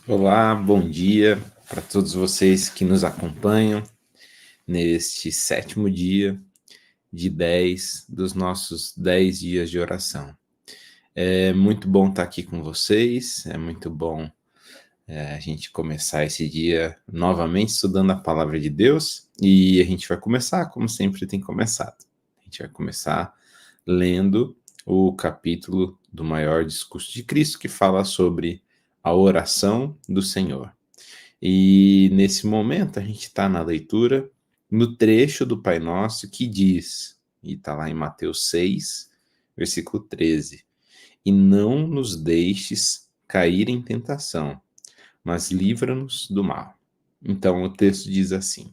Olá, bom dia para todos vocês que nos acompanham neste sétimo dia de 10 dos nossos 10 dias de oração. É muito bom estar aqui com vocês, é muito bom a gente começar esse dia novamente estudando a palavra de Deus e a gente vai começar como sempre tem começado. A gente vai começar lendo o capítulo do maior discurso de Cristo que fala sobre a oração do Senhor. E nesse momento a gente está na leitura, no trecho do Pai Nosso que diz, e está lá em Mateus 6, versículo 13: E não nos deixes cair em tentação, mas livra-nos do mal. Então o texto diz assim: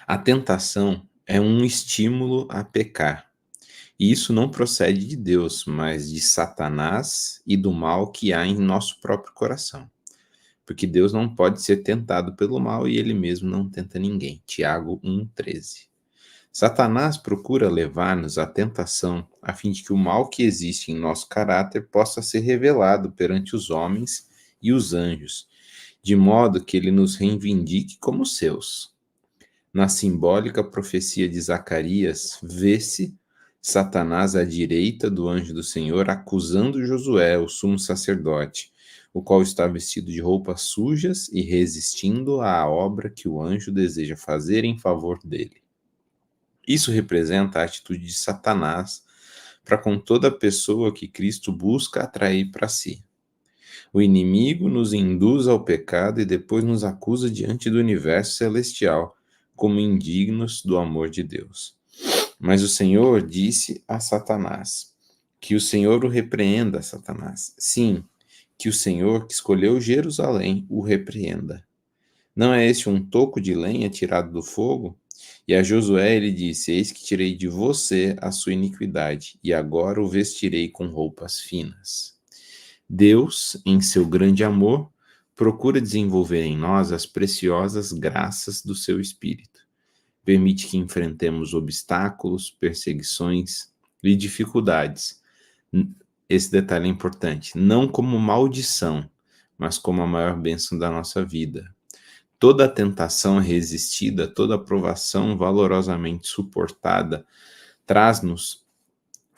a tentação é um estímulo a pecar. E isso não procede de Deus, mas de Satanás e do mal que há em nosso próprio coração. Porque Deus não pode ser tentado pelo mal e ele mesmo não tenta ninguém. Tiago 1,13. Satanás procura levar-nos à tentação a fim de que o mal que existe em nosso caráter possa ser revelado perante os homens e os anjos, de modo que ele nos reivindique como seus. Na simbólica profecia de Zacarias, vê-se Satanás à direita do anjo do Senhor acusando Josué, o sumo sacerdote, o qual está vestido de roupas sujas e resistindo à obra que o anjo deseja fazer em favor dele. Isso representa a atitude de Satanás para com toda pessoa que Cristo busca atrair para si. O inimigo nos induz ao pecado e depois nos acusa diante do universo celestial, como indignos do amor de Deus. Mas o Senhor disse a Satanás, que o Senhor o repreenda, Satanás. Sim, que o Senhor que escolheu Jerusalém o repreenda. Não é este um toco de lenha tirado do fogo? E a Josué ele disse: Eis que tirei de você a sua iniquidade, e agora o vestirei com roupas finas. Deus, em seu grande amor, procura desenvolver em nós as preciosas graças do seu Espírito. Permite que enfrentemos obstáculos, perseguições e dificuldades. Esse detalhe é importante, não como maldição, mas como a maior bênção da nossa vida. Toda tentação resistida, toda provação valorosamente suportada, traz-nos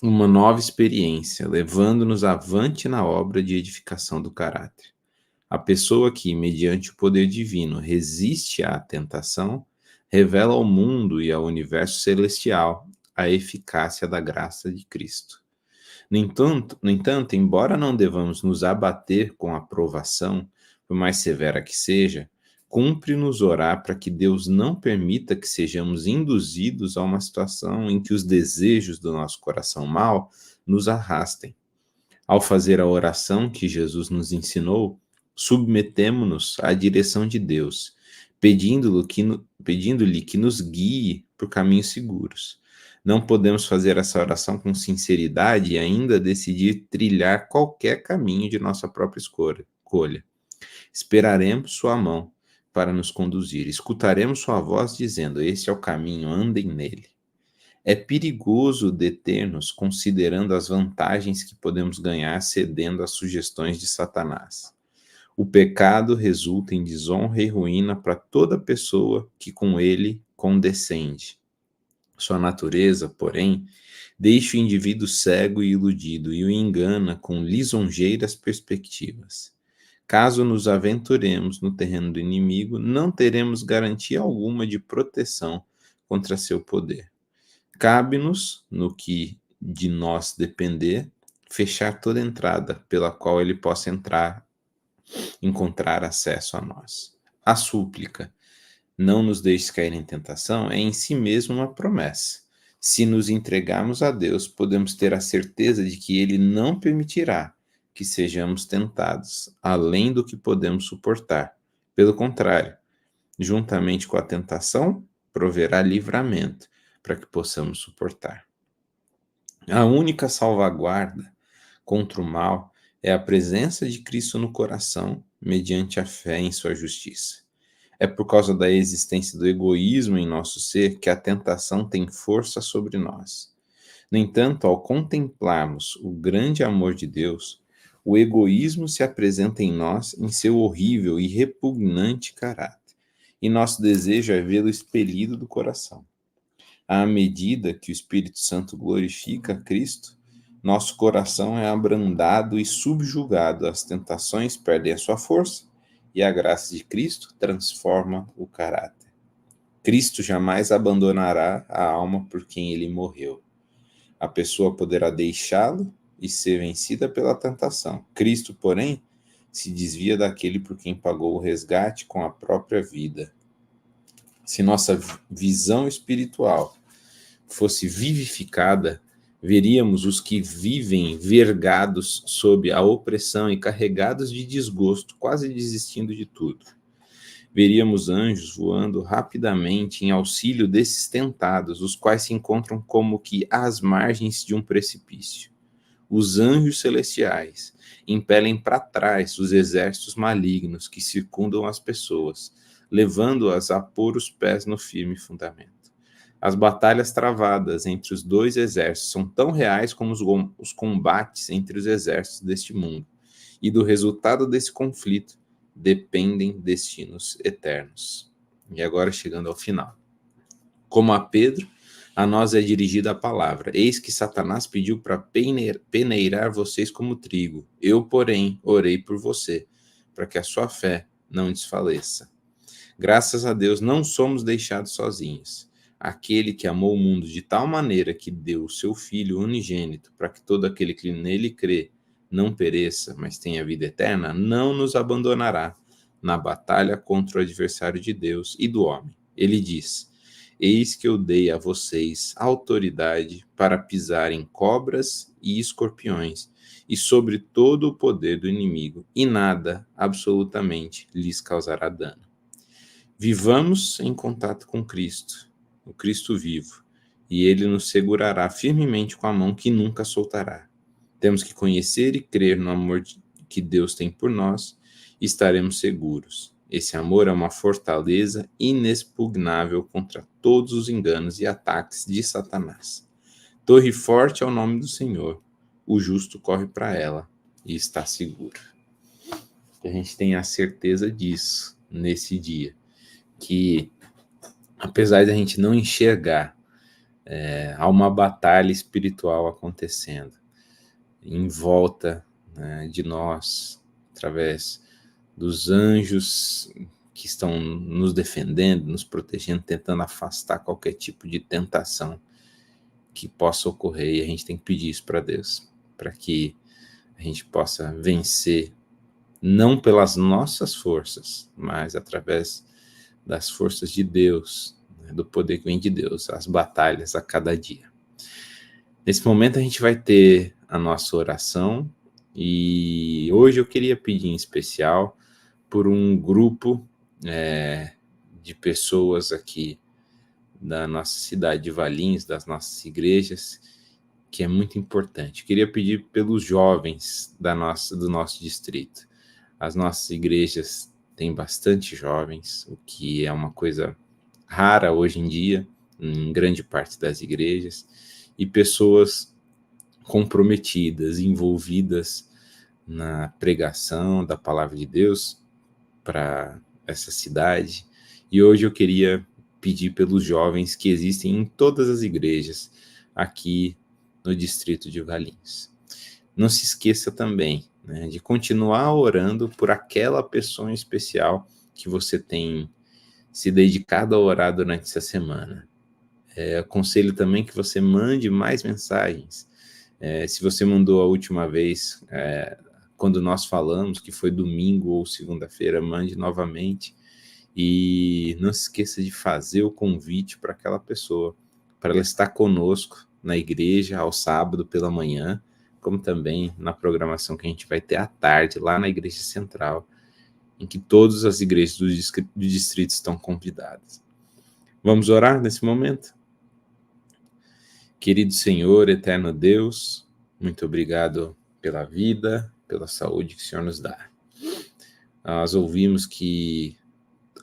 uma nova experiência, levando-nos avante na obra de edificação do caráter. A pessoa que, mediante o poder divino, resiste à tentação, revela ao mundo e ao universo celestial a eficácia da graça de Cristo. No entanto, embora não devamos nos abater com a provação, por mais severa que seja, cumpre-nos orar para que Deus não permita que sejamos induzidos a uma situação em que os desejos do nosso coração mau nos arrastem. Ao fazer a oração que Jesus nos ensinou, submetemo-nos à direção de Deus, pedindo-lhe que nos guie por caminhos seguros. Não podemos fazer essa oração com sinceridade e ainda decidir trilhar qualquer caminho de nossa própria escolha. Esperaremos sua mão para nos conduzir. Escutaremos sua voz dizendo: Este é o caminho, andem nele. É perigoso deter-nos considerando as vantagens que podemos ganhar cedendo às sugestões de Satanás. O pecado resulta em desonra e ruína para toda pessoa que com ele condescende. Sua natureza, porém, deixa o indivíduo cego e iludido e o engana com lisonjeiras perspectivas. Caso nos aventuremos no terreno do inimigo, não teremos garantia alguma de proteção contra seu poder. Cabe-nos, no que de nós depender, fechar toda entrada pela qual ele possa encontrar acesso a nós. A súplica, não nos deixes cair em tentação, é em si mesmo uma promessa. Se nos entregarmos a Deus, podemos ter a certeza de que Ele não permitirá que sejamos tentados além do que podemos suportar. Pelo contrário, juntamente com a tentação, proverá livramento para que possamos suportar. A única salvaguarda contra o mal é a presença de Cristo no coração, mediante a fé em sua justiça. É por causa da existência do egoísmo em nosso ser que a tentação tem força sobre nós. No entanto, ao contemplarmos o grande amor de Deus, O egoísmo se apresenta em nós em seu horrível e repugnante caráter, e nosso desejo é vê-lo expelido do coração. À medida que o Espírito Santo glorifica Cristo, nosso coração é abrandado e subjugado, as tentações perdem a sua força e a graça de Cristo transforma o caráter. Cristo jamais abandonará a alma por quem ele morreu. A pessoa poderá deixá-lo e ser vencida pela tentação. Cristo, porém, se desvia daquele por quem pagou o resgate com a própria vida. Se nossa visão espiritual fosse vivificada, veríamos os que vivem vergados sob a opressão e carregados de desgosto, quase desistindo de tudo. Veríamos anjos voando rapidamente em auxílio desses tentados, os quais se encontram como que às margens de um precipício. Os anjos celestiais impelem para trás os exércitos malignos que circundam as pessoas, levando-as a pôr os pés no firme fundamento. As batalhas travadas entre os dois exércitos são tão reais como os combates entre os exércitos deste mundo, e do resultado desse conflito dependem destinos eternos. E agora chegando ao final. Como a Pedro, a nós é dirigida a palavra. Eis que Satanás pediu para peneirar vocês como trigo. Eu, porém, orei por você, para que a sua fé não desfaleça. Graças a Deus, não somos deixados sozinhos. Aquele que amou o mundo de tal maneira que deu o seu Filho unigênito, para que todo aquele que nele crê não pereça, mas tenha vida eterna, não nos abandonará na batalha contra o adversário de Deus e do homem. Ele diz: eis que eu dei a vocês autoridade para pisar em cobras e escorpiões, e sobre todo o poder do inimigo, e nada, absolutamente, lhes causará dano. Vivamos em contato com Cristo, o Cristo vivo, e ele nos segurará firmemente com a mão que nunca soltará. Temos que conhecer e crer no amor que Deus tem por nós e estaremos seguros. Esse amor é uma fortaleza inexpugnável contra todos os enganos e ataques de Satanás. Torre forte é o nome do Senhor. O justo corre para ela e está seguro. Que a gente tenha a certeza disso nesse dia. Que, apesar de a gente não enxergar, há uma batalha espiritual acontecendo em volta, né, de nós, através dos anjos que estão nos defendendo, nos protegendo, tentando afastar qualquer tipo de tentação que possa ocorrer. E a gente tem que pedir isso para Deus, para que a gente possa vencer, não pelas nossas forças, mas através das forças de Deus, né, do poder que vem de Deus, as batalhas a cada dia. Nesse momento a gente vai ter a nossa oração, e hoje eu queria pedir em especial por um grupo de pessoas aqui da nossa cidade de Valinhos, das nossas igrejas, que é muito importante. Eu queria pedir pelos jovens do nosso distrito. As nossas igrejas têm bastante jovens, o que é uma coisa rara hoje em dia, em grande parte das igrejas, e pessoas comprometidas, envolvidas na pregação da palavra de Deus para essa cidade. E hoje eu queria pedir pelos jovens que existem em todas as igrejas aqui no distrito de Valinhos. Não se esqueça também, né, de continuar orando por aquela pessoa em especial que você tem se dedicado a orar durante essa semana. Aconselho também que você mande mais mensagens. Se você mandou a última vez, quando nós falamos, que foi domingo ou segunda-feira, mande novamente. E não se esqueça de fazer o convite para aquela pessoa, para ela estar conosco na igreja ao sábado pela manhã, como também na programação que a gente vai ter à tarde, lá na Igreja Central, em que todas as igrejas do distrito estão convidadas. Vamos orar nesse momento? Querido Senhor, eterno Deus, muito obrigado pela vida, pela saúde que o Senhor nos dá. Nós ouvimos que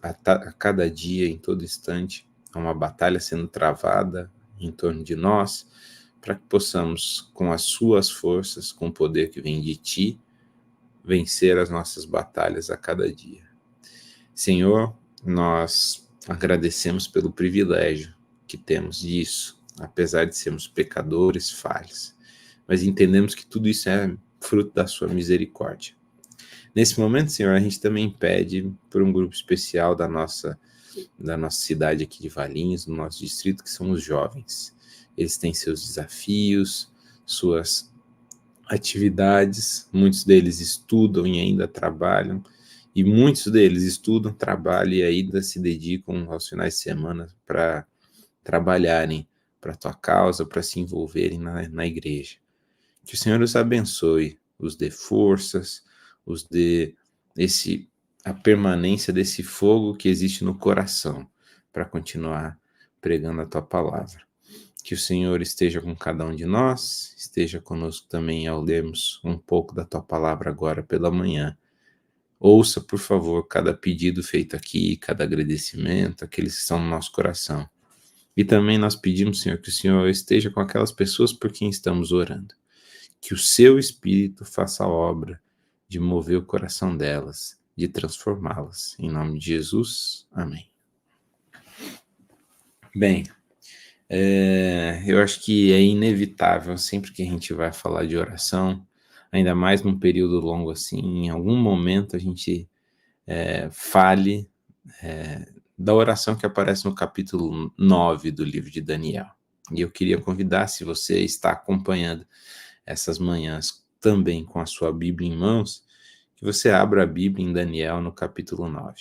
a cada dia, em todo instante, há uma batalha sendo travada em torno de nós, para que possamos, com as suas forças, com o poder que vem de Ti, vencer as nossas batalhas a cada dia. Senhor, nós agradecemos pelo privilégio que temos disso, apesar de sermos pecadores, falhos, mas entendemos que tudo isso é fruto da sua misericórdia. Nesse momento, Senhor, a gente também pede por um grupo especial da nossa cidade aqui de Valinhos, do nosso distrito, que são os jovens. Eles têm seus desafios, suas atividades, muitos deles estudam e ainda trabalham, e muitos deles estudam, trabalham e ainda se dedicam aos finais de semana para trabalharem para a tua causa, para se envolverem na igreja. Que o Senhor os abençoe, os dê forças, os dê a permanência desse fogo que existe no coração para continuar pregando a tua palavra. Que o Senhor esteja com cada um de nós, esteja conosco também ao lermos um pouco da tua palavra agora pela manhã. Ouça, por favor, cada pedido feito aqui, cada agradecimento, aqueles que estão no nosso coração. E também nós pedimos, Senhor, que o Senhor esteja com aquelas pessoas por quem estamos orando. Que o seu Espírito faça a obra de mover o coração delas, de transformá-las. Em nome de Jesus, amém. Bem, eu acho que é inevitável, sempre que a gente vai falar de oração, ainda mais num período longo assim, em algum momento a gente fale da oração que aparece no capítulo 9 do livro de Daniel. E eu queria convidar, se você está acompanhando essas manhãs também com a sua Bíblia em mãos, que você abra a Bíblia em Daniel no capítulo 9.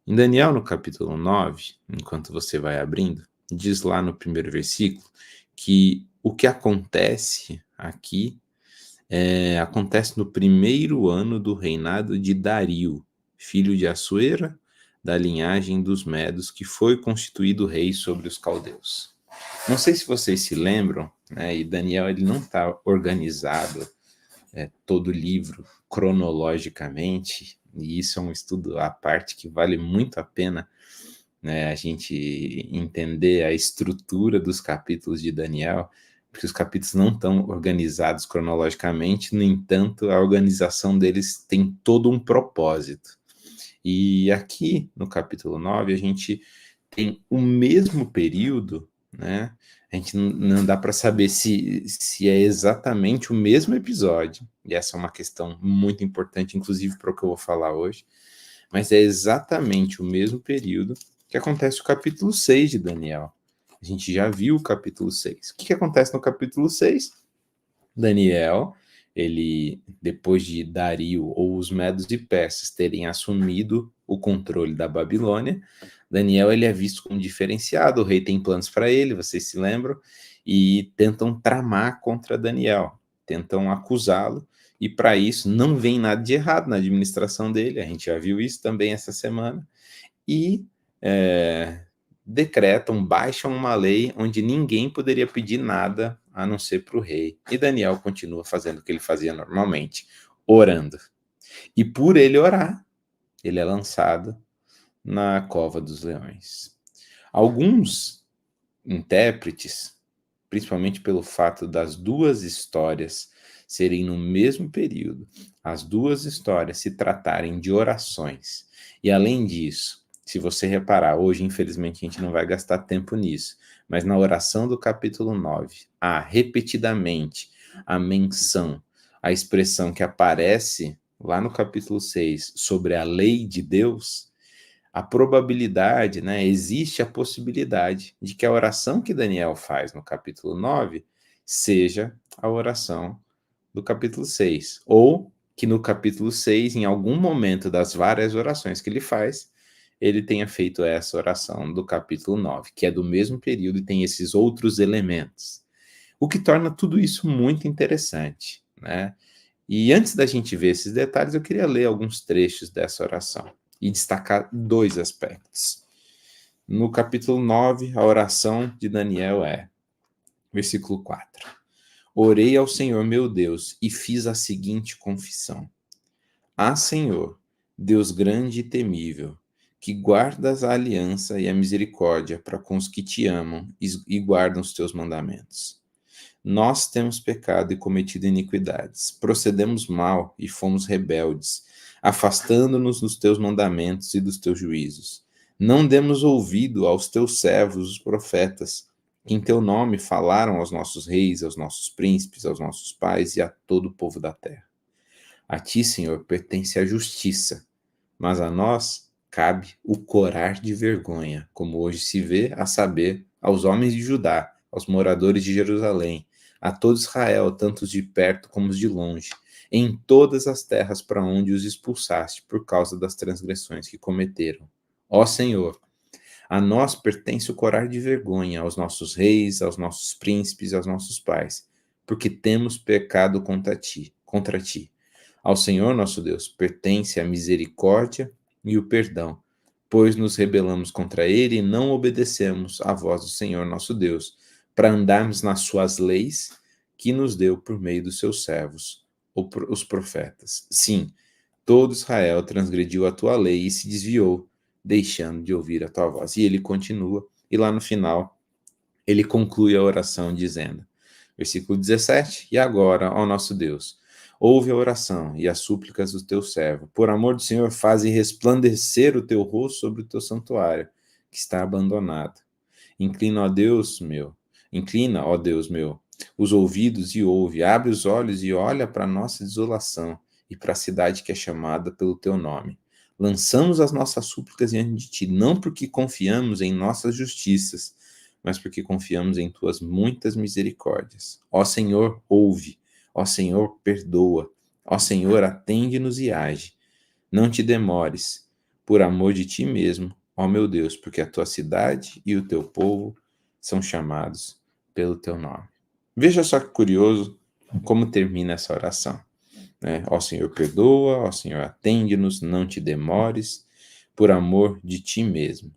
Em Daniel no capítulo 9, enquanto você vai abrindo, diz lá no primeiro versículo que o que acontece aqui acontece no primeiro ano do reinado de Dario, filho de Assuero, da linhagem dos Medos, que foi constituído rei sobre os caldeus. Não sei se vocês se lembram, né, e Daniel ele não está organizado todo o livro cronologicamente, e isso é um estudo à parte que vale muito a pena, né, a gente entender a estrutura dos capítulos de Daniel, porque os capítulos não estão organizados cronologicamente, no entanto, a organização deles tem todo um propósito. E aqui, no capítulo 9, a gente tem o mesmo período, né? A gente não dá para saber se é exatamente o mesmo episódio, e essa é uma questão muito importante, inclusive para o que eu vou falar hoje, mas é exatamente o mesmo período que acontece o capítulo 6 de Daniel. A gente já viu o capítulo 6. O que acontece no capítulo 6? Daniel, ele, depois de Dario ou os Medos e Persas terem assumido o controle da Babilônia, Daniel ele é visto como diferenciado, o rei tem planos para ele, vocês se lembram, e tentam tramar contra Daniel, tentam acusá-lo, e para isso não vem nada de errado na administração dele, a gente já viu isso também essa semana, e decretam, baixam uma lei onde ninguém poderia pedir nada a não ser para o rei. E Daniel continua fazendo o que ele fazia normalmente, orando. E por ele orar, ele é lançado na cova dos leões. Alguns intérpretes, principalmente pelo fato das duas histórias serem no mesmo período, as duas histórias se tratarem de orações, e além disso, se você reparar, hoje infelizmente a gente não vai gastar tempo nisso, mas na oração do capítulo 9, há repetidamente a menção, a expressão que aparece lá no capítulo 6 sobre a lei de Deus, a probabilidade, né, existe a possibilidade de que a oração que Daniel faz no capítulo 9 seja a oração do capítulo 6, ou que no capítulo 6, em algum momento das várias orações que ele faz, ele tenha feito essa oração do capítulo 9, que é do mesmo período e tem esses outros elementos. O que torna tudo isso muito interessante, né? E antes da gente ver esses detalhes, eu queria ler alguns trechos dessa oração e destacar dois aspectos. No capítulo 9, a oração de Daniel é, versículo 4. Orei ao Senhor meu Deus e fiz a seguinte confissão. Ah, Senhor, Deus grande e temível, que guardas a aliança e a misericórdia para com os que te amam e guardam os teus mandamentos. Nós temos pecado e cometido iniquidades, procedemos mal e fomos rebeldes, afastando-nos dos teus mandamentos e dos teus juízos. Não demos ouvido aos teus servos, os profetas, que em teu nome falaram aos nossos reis, aos nossos príncipes, aos nossos pais e a todo o povo da terra. A ti, Senhor, pertence a justiça, mas a nós cabe o corar de vergonha, como hoje se vê, a saber, aos homens de Judá, aos moradores de Jerusalém, a todo Israel, tanto os de perto como os de longe, em todas as terras para onde os expulsaste por causa das transgressões que cometeram. Ó Senhor, a nós pertence o corar de vergonha, aos nossos reis, aos nossos príncipes, aos nossos pais, porque temos pecado contra ti. Ao Senhor nosso Deus pertence a misericórdia e o perdão, pois nos rebelamos contra ele e não obedecemos à voz do Senhor nosso Deus, para andarmos nas suas leis que nos deu por meio dos seus servos, os profetas. Sim, todo Israel transgrediu a tua lei e se desviou, deixando de ouvir a tua voz. E ele continua, e lá no final, ele conclui a oração dizendo, versículo 17, e agora, ó nosso Deus, ouve a oração e as súplicas do teu servo. Por amor do Senhor, faze resplandecer o teu rosto sobre o teu santuário, que está abandonado. Inclina, ó Deus meu, os ouvidos e ouve, abre os olhos e olha para a nossa desolação e para a cidade que é chamada pelo teu nome. Lançamos as nossas súplicas diante de ti, não porque confiamos em nossas justiças, mas porque confiamos em tuas muitas misericórdias. Ó Senhor, ouve. Ó Senhor, perdoa. Ó Senhor, atende-nos e age. Não te demores, por amor de ti mesmo, ó meu Deus, porque a tua cidade e o teu povo são chamados pelo teu nome. Veja só que curioso como termina essa oração. Né? Ó Senhor, perdoa, ó Senhor, atende-nos, não te demores, por amor de ti mesmo.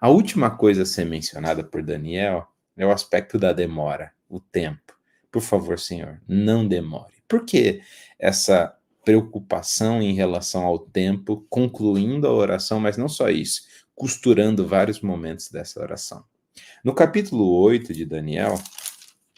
A última coisa a ser mencionada por Daniel é o aspecto da demora, o tempo. Por favor, Senhor, não demore. Por que essa preocupação em relação ao tempo, concluindo a oração, mas não só isso, costurando vários momentos dessa oração? No capítulo 8 de Daniel,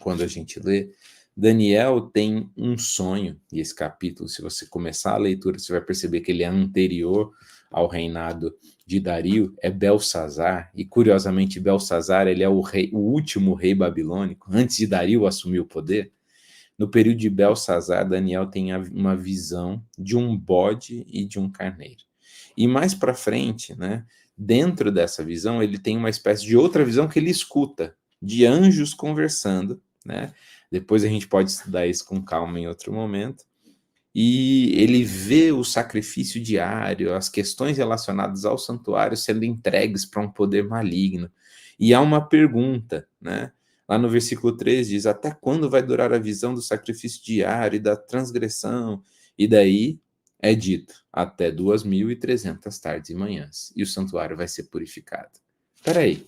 quando a gente lê, Daniel tem um sonho, e esse capítulo, se você começar a leitura, você vai perceber que ele é anterior ao reinado de Dario, é Belsazar, e curiosamente Belsazar, ele é o último rei babilônico, antes de Dario assumir o poder. No período de Belsazar, Daniel tem uma visão de um bode e de um carneiro. E mais para frente, né, dentro dessa visão, ele tem uma espécie de outra visão que ele escuta, de anjos conversando, né? Depois a gente pode estudar isso com calma em outro momento. E ele vê o sacrifício diário, as questões relacionadas ao santuário sendo entregues para um poder maligno. E há uma pergunta, né? Lá no versículo 3 diz, até quando vai durar a visão do sacrifício diário e da transgressão? E daí é dito, até 2.300 tardes e manhãs, e o santuário vai ser purificado. Espera aí,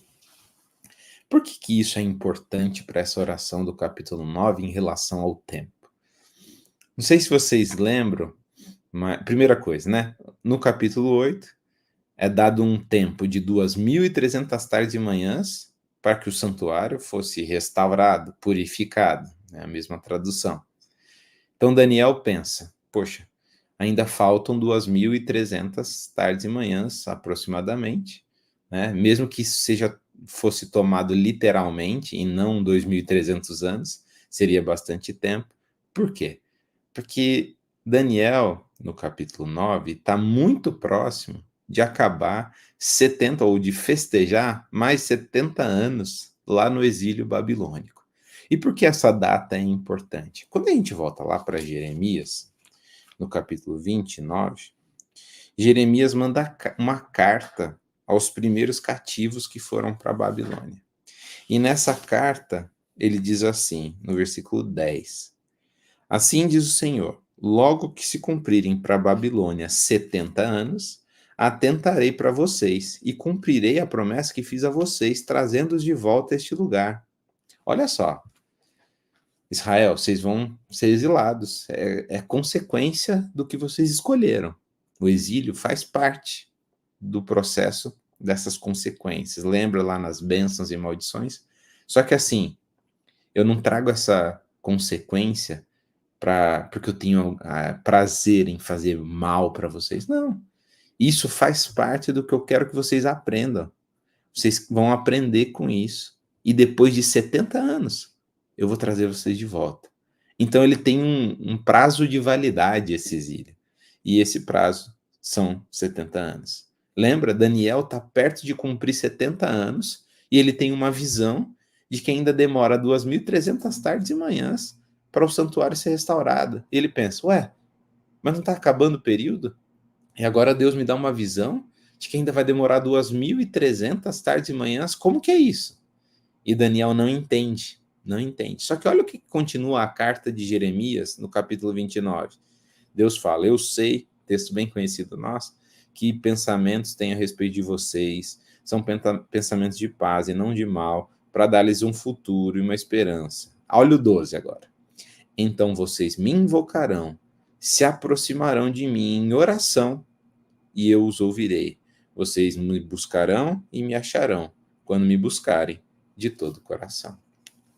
por que isso é importante para essa oração do capítulo 9 em relação ao tempo? Não sei se vocês lembram, mas, primeira coisa, né? No capítulo 8, é dado um tempo de 2.300 tardes e manhãs para que o santuário fosse restaurado, purificado, né? A mesma tradução. Então Daniel pensa, poxa, ainda faltam 2.300 tardes e manhãs aproximadamente, né? Mesmo que isso fosse tomado literalmente e não 2.300 anos, seria bastante tempo. Por quê? Porque Daniel, no capítulo 9, está muito próximo de acabar 70 ou de festejar mais 70 anos lá no exílio babilônico. E por que essa data é importante? Quando a gente volta lá para Jeremias, no capítulo 29, Jeremias manda uma carta aos primeiros cativos que foram para a Babilônia. E nessa carta, ele diz assim, no versículo 10, assim diz o Senhor, logo que se cumprirem para a Babilônia 70 anos, atentarei para vocês e cumprirei a promessa que fiz a vocês, trazendo-os de volta a este lugar. Olha só, Israel, vocês vão ser exilados, é consequência do que vocês escolheram. O exílio faz parte do processo dessas consequências. Lembra lá nas bênçãos e maldições? Só que assim, Eu não trago essa consequência porque eu tenho prazer em fazer mal para vocês. Não. Isso faz parte do que eu quero que vocês aprendam. Vocês vão aprender com isso. E depois de 70 anos, eu vou trazer vocês de volta. Então ele tem um prazo de validade, esse exílio. E esse prazo são 70 anos. Lembra? Daniel está perto de cumprir 70 anos e ele tem uma visão de que ainda demora 2.300 tardes e manhãs para o santuário ser restaurado. E ele pensa, ué, mas não está acabando o período? E agora Deus me dá uma visão de que ainda vai demorar 2.300 tardes e manhãs. Como que é isso? E Daniel não entende, não entende. Só que olha o que continua a carta de Jeremias no capítulo 29. Deus fala, eu sei, texto bem conhecido nosso, que pensamentos têm a respeito de vocês, são pensamentos de paz e não de mal, para dar-lhes um futuro e uma esperança. Olha o 12 agora. Então vocês me invocarão, se aproximarão de mim em oração, e eu os ouvirei. Vocês me buscarão e me acharão, quando me buscarem de todo o coração.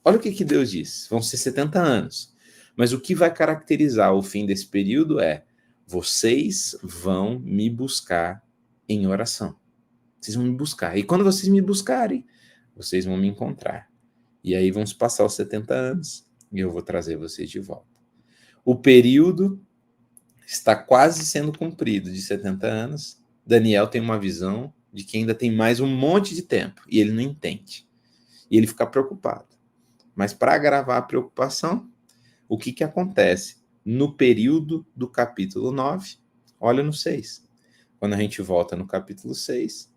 Olha o que Deus diz. Vão ser 70 anos. Mas o que vai caracterizar o fim desse período é: vocês vão me buscar em oração. Vocês vão me buscar. E quando vocês me buscarem, vocês vão me encontrar. E aí vão se passar os 70 anos e eu vou trazer vocês de volta. O período está quase sendo cumprido de 70 anos. Daniel tem uma visão de que ainda tem mais um monte de tempo e ele não entende. E ele fica preocupado. Mas para agravar a preocupação, o que acontece? No período do capítulo 9, olha no 6. Quando a gente volta no capítulo 6,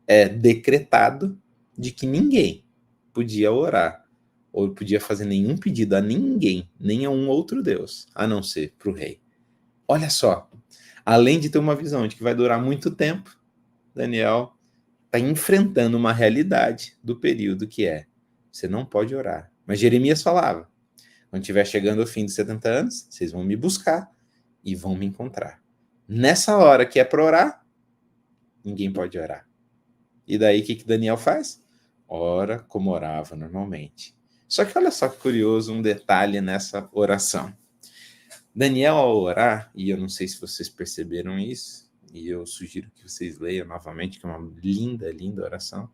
é decretado de que ninguém podia orar ou podia fazer nenhum pedido a ninguém, nem a um outro Deus, a não ser para o rei. Olha só, além de ter uma visão de que vai durar muito tempo, Daniel está enfrentando uma realidade do período que é: você não pode orar. Mas Jeremias falava, quando estiver chegando ao fim dos 70 anos, vocês vão me buscar e vão me encontrar. Nessa hora que é para orar, ninguém pode orar. E daí o que Daniel faz? Ora como orava normalmente. Só que olha só que curioso um detalhe nessa oração. Daniel, ao orar, e eu não sei se vocês perceberam isso, e eu sugiro que vocês leiam novamente, que é uma linda, linda oração.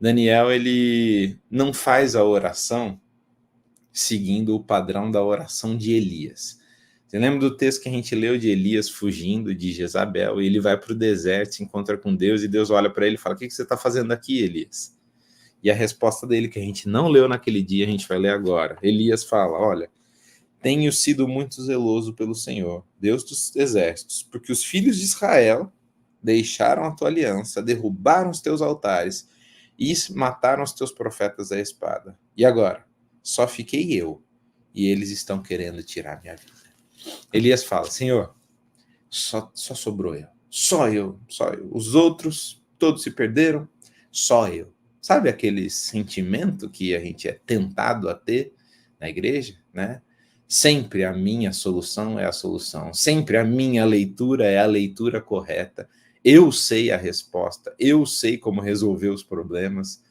Daniel, ele não faz a oração seguindo o padrão da oração de Elias. Você lembra do texto que a gente leu de Elias fugindo de Jezabel, e ele vai para o deserto, se encontra com Deus, e Deus olha para ele e fala, o que você está fazendo aqui, Elias? E a resposta dele, que a gente não leu naquele dia, a gente vai ler agora. Elias fala, olha, tenho sido muito zeloso pelo Senhor, Deus dos exércitos, porque os filhos de Israel deixaram a tua aliança, derrubaram os teus altares e mataram os teus profetas à espada. E agora? Só fiquei eu, e eles estão querendo tirar minha vida. Elias fala, Senhor, só sobrou eu. Só eu. Os outros, todos se perderam, só eu. Sabe aquele sentimento que a gente é tentado a ter na igreja, né? Sempre a minha solução é a solução. Sempre a minha leitura é a leitura correta. Eu sei a resposta. Eu sei como resolver os problemas.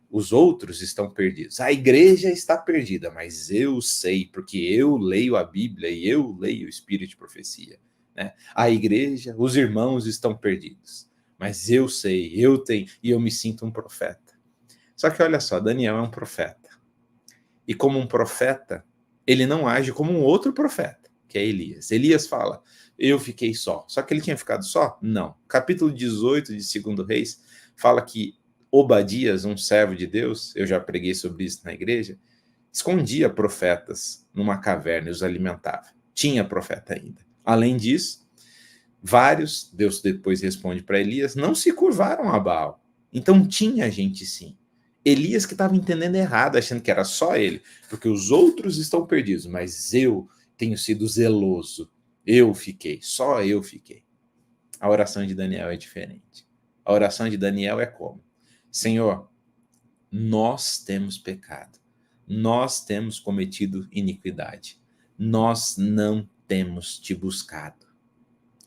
Os outros estão perdidos. A igreja está perdida, mas eu sei, porque eu leio a Bíblia e eu leio o Espírito de Profecia. Né? A igreja, os irmãos estão perdidos, mas eu sei, eu tenho, e eu me sinto um profeta. Só que olha só, Daniel é um profeta. E como um profeta, ele não age como um outro profeta, que é Elias. Elias fala, eu fiquei só. Só que ele tinha ficado só? Não. Capítulo 18 de 2 Reis fala que Obadias, um servo de Deus, eu já preguei sobre isso na igreja, escondia profetas numa caverna e os alimentava. Tinha profeta ainda. Além disso, vários, Deus depois responde para Elias, não se curvaram a Baal. Então tinha gente sim. Elias que estava entendendo errado, achando que era só ele, porque os outros estão perdidos, mas eu tenho sido zeloso. Eu fiquei, só eu fiquei. A oração de Daniel é diferente. A oração de Daniel é como? Senhor, nós temos pecado, nós temos cometido iniquidade, nós não temos te buscado.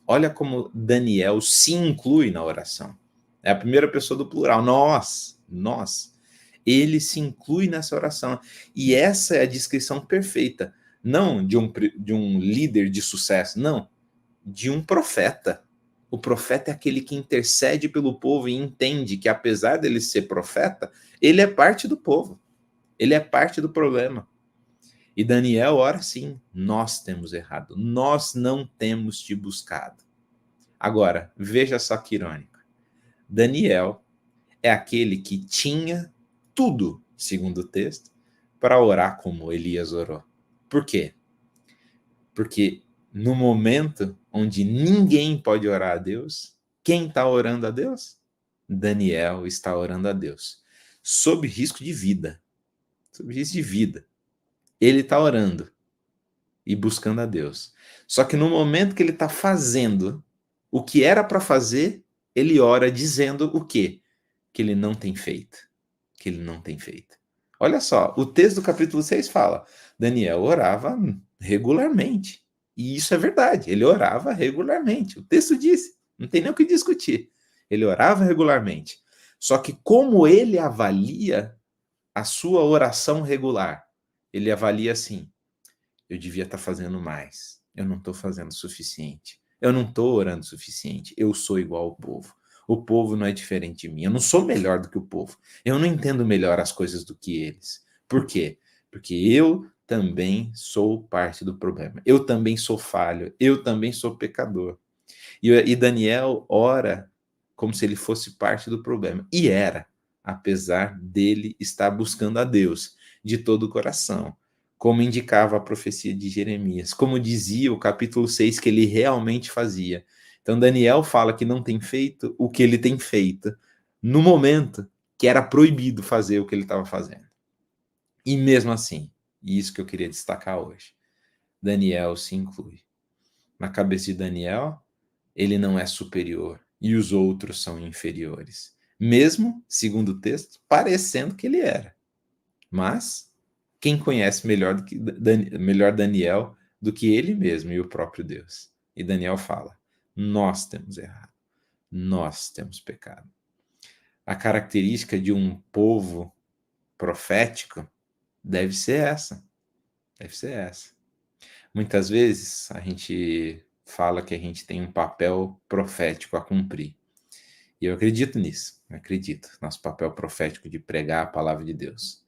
Olha como Daniel se inclui na oração. É a primeira pessoa do plural, nós. Ele se inclui nessa oração. E essa é a descrição perfeita. Não de um líder de sucesso, não. De um profeta. O profeta é aquele que intercede pelo povo e entende que, apesar dele ser profeta, ele é parte do povo. Ele é parte do problema. E Daniel ora assim: nós temos errado, nós não temos te buscado. Agora, veja só que irônico. Daniel é aquele que tinha tudo, segundo o texto, para orar como Elias orou. Por quê? Porque no momento onde ninguém pode orar a Deus, quem está orando a Deus? Daniel está orando a Deus. Sob risco de vida. Sob risco de vida. Ele está orando e buscando a Deus. Só que no momento que ele está fazendo o que era para fazer, ele ora dizendo o quê? Que ele não tem feito. Que ele não tem feito. Olha só, o texto do capítulo 6 fala: Daniel orava regularmente. E isso é verdade, ele orava regularmente. O texto diz, não tem nem o que discutir. Ele orava regularmente. Só que como ele avalia a sua oração regular? Ele avalia assim: eu devia estar fazendo mais. Eu não estou fazendo o suficiente. Eu não estou orando o suficiente. Eu sou igual ao povo. O povo não é diferente de mim. Eu não sou melhor do que o povo. Eu não entendo melhor as coisas do que eles. Por quê? Porque eu também sou parte do problema. Eu também sou falho. Eu também sou pecador. E Daniel ora como se ele fosse parte do problema. E era, apesar dele estar buscando a Deus de todo o coração, como indicava a profecia de Jeremias, como dizia o capítulo 6 que ele realmente fazia. Então Daniel fala que não tem feito o que ele tem feito no momento que era proibido fazer o que ele estava fazendo. E mesmo assim, e isso que eu queria destacar hoje, Daniel se inclui. Na cabeça de Daniel, ele não é superior e os outros são inferiores. Mesmo, segundo o texto, parecendo que ele era. Mas quem conhece melhor Daniel do que ele mesmo e o próprio Deus? E Daniel fala: nós temos errado, nós temos pecado. A característica de um povo profético deve ser essa. Deve ser essa. Muitas vezes a gente fala que a gente tem um papel profético a cumprir. E eu acredito nisso, acredito, nosso papel profético de pregar a palavra de Deus.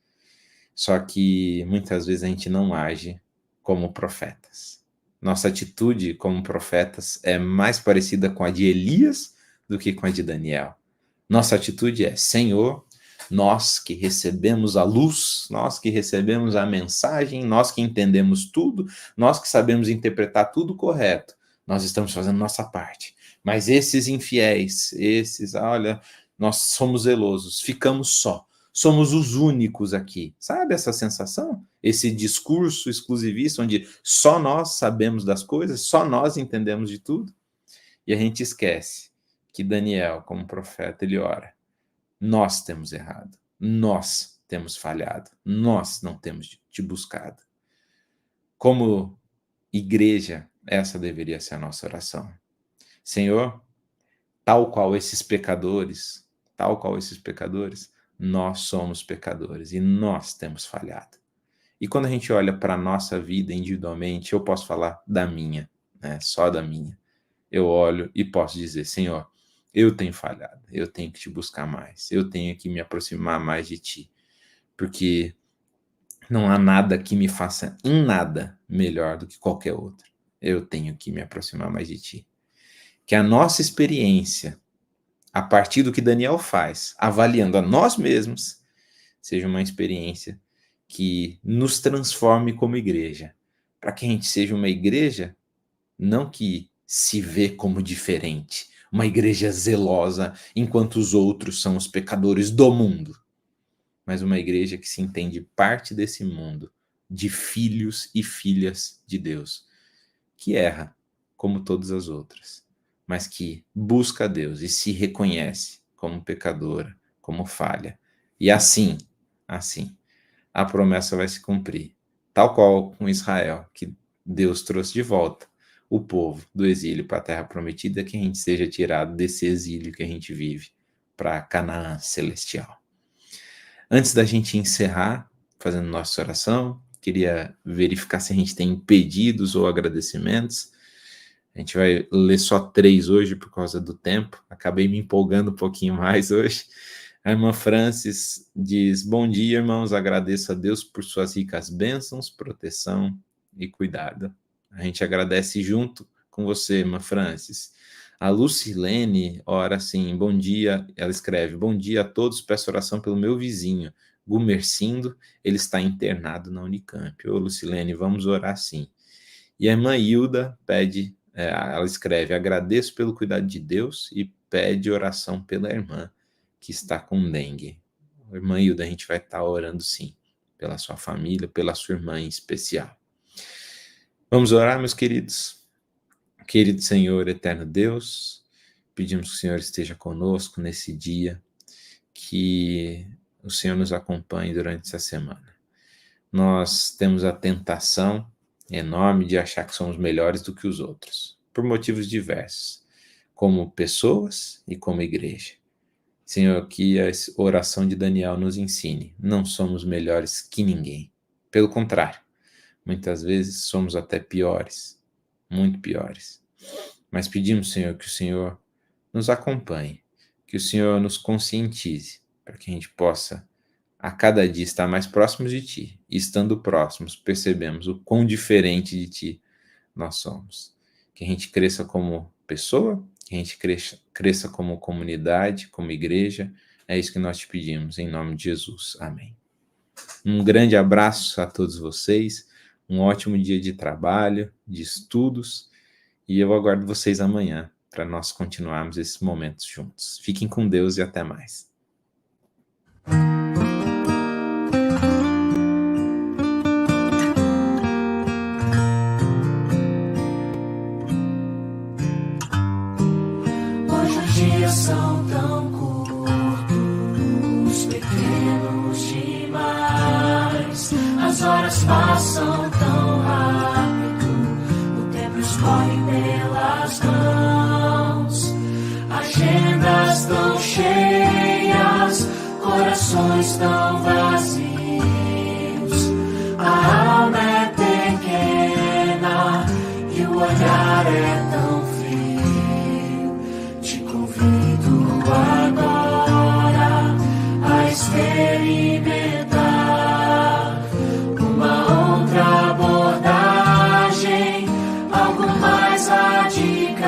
Só que muitas vezes a gente não age como profetas. Nossa atitude como profetas é mais parecida com a de Elias do que com a de Daniel. Nossa atitude é: Senhor, nós que recebemos a luz, nós que recebemos a mensagem, nós que entendemos tudo, nós que sabemos interpretar tudo correto, nós estamos fazendo nossa parte. Mas esses infiéis, olha, nós somos zelosos, ficamos só. Somos os únicos aqui. Sabe essa sensação? Esse discurso exclusivista onde só nós sabemos das coisas, só nós entendemos de tudo. E a gente esquece que Daniel, como profeta, ele ora: nós temos errado, nós temos falhado, nós não temos te buscado. Como igreja, essa deveria ser a nossa oração. Senhor, tal qual esses pecadores, nós somos pecadores e nós temos falhado. E quando a gente olha para a nossa vida individualmente, eu posso falar da minha, né? Só da minha. Eu olho e posso dizer: Senhor, eu tenho falhado, eu tenho que te buscar mais, eu tenho que me aproximar mais de ti, porque não há nada que me faça em nada melhor do que qualquer outro. Eu tenho que me aproximar mais de ti. Que a nossa experiência, a partir do que Daniel faz, avaliando a nós mesmos, seja uma experiência que nos transforme como igreja, para que a gente seja uma igreja não que se vê como diferente, uma igreja zelosa enquanto os outros são os pecadores do mundo, mas uma igreja que se entende parte desse mundo, de filhos e filhas de Deus, que erra como todas as outras, mas que busca a Deus e se reconhece como pecadora, como falha. E assim, a promessa vai se cumprir, tal qual com Israel, que Deus trouxe de volta o povo do exílio para a terra prometida, que a gente seja tirado desse exílio que a gente vive para Canaã celestial. Antes da gente encerrar, fazendo nossa oração, queria verificar se a gente tem pedidos ou agradecimentos. A gente vai ler só 3 hoje por causa do tempo. Acabei me empolgando um pouquinho mais hoje. A irmã Francis diz: bom dia, irmãos. Agradeço a Deus por suas ricas bênçãos, proteção e cuidado. A gente agradece junto com você, irmã Francis. A Lucilene ora assim: bom dia. Ela escreve: bom dia a todos. Peço oração pelo meu vizinho, Gumercindo. Ele está internado na Unicamp. Ô, Lucilene, vamos orar sim. E a irmã Hilda pede, ela escreve: agradeço pelo cuidado de Deus e pede oração pela irmã que está com dengue. Irmã Hilda, a gente vai estar orando sim, pela sua família, pela sua irmã em especial. Vamos orar, meus queridos? Querido Senhor, eterno Deus, pedimos que o Senhor esteja conosco nesse dia, que o Senhor nos acompanhe durante essa semana. Nós temos a tentação enorme de achar que somos melhores do que os outros, por motivos diversos, como pessoas e como igreja. Senhor, que a oração de Daniel nos ensine, não somos melhores que ninguém. Pelo contrário, muitas vezes somos até piores, muito piores. Mas pedimos, Senhor, que o Senhor nos acompanhe, que o Senhor nos conscientize, para que a gente possa a cada dia estar mais próximos de Ti. E estando próximos, percebemos o quão diferente de Ti nós somos. Que a gente cresça como pessoa, que a gente cresça como comunidade, como igreja. É isso que nós te pedimos, em nome de Jesus. Amém. Um grande abraço a todos vocês, um ótimo dia de trabalho, de estudos, e eu aguardo vocês amanhã para nós continuarmos esses momentos juntos. Fiquem com Deus e até mais. São tão curtos, pequenos demais. As horas passam tão rápido, o tempo escorre pelas mãos. Agendas tão cheias, corações tão vazios. A alma é pequena e o olhar é tão frio. Agora a experimentar uma outra abordagem, algo mais radical.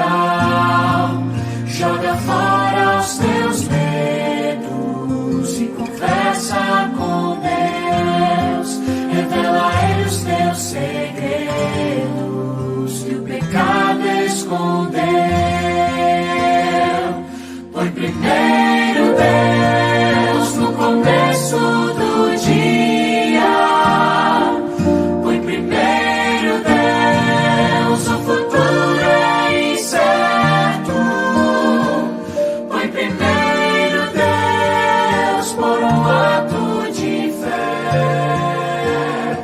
Joga fora os teus medos e conversa com Deus. Revela a Ele os teus segredos que o pecado escondeu. Primeiro Deus no começo do dia. Põe primeiro Deus, o futuro é incerto. Põe primeiro Deus por um ato de fé.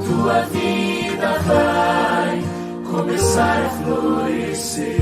Tua vida vai começar a florescer.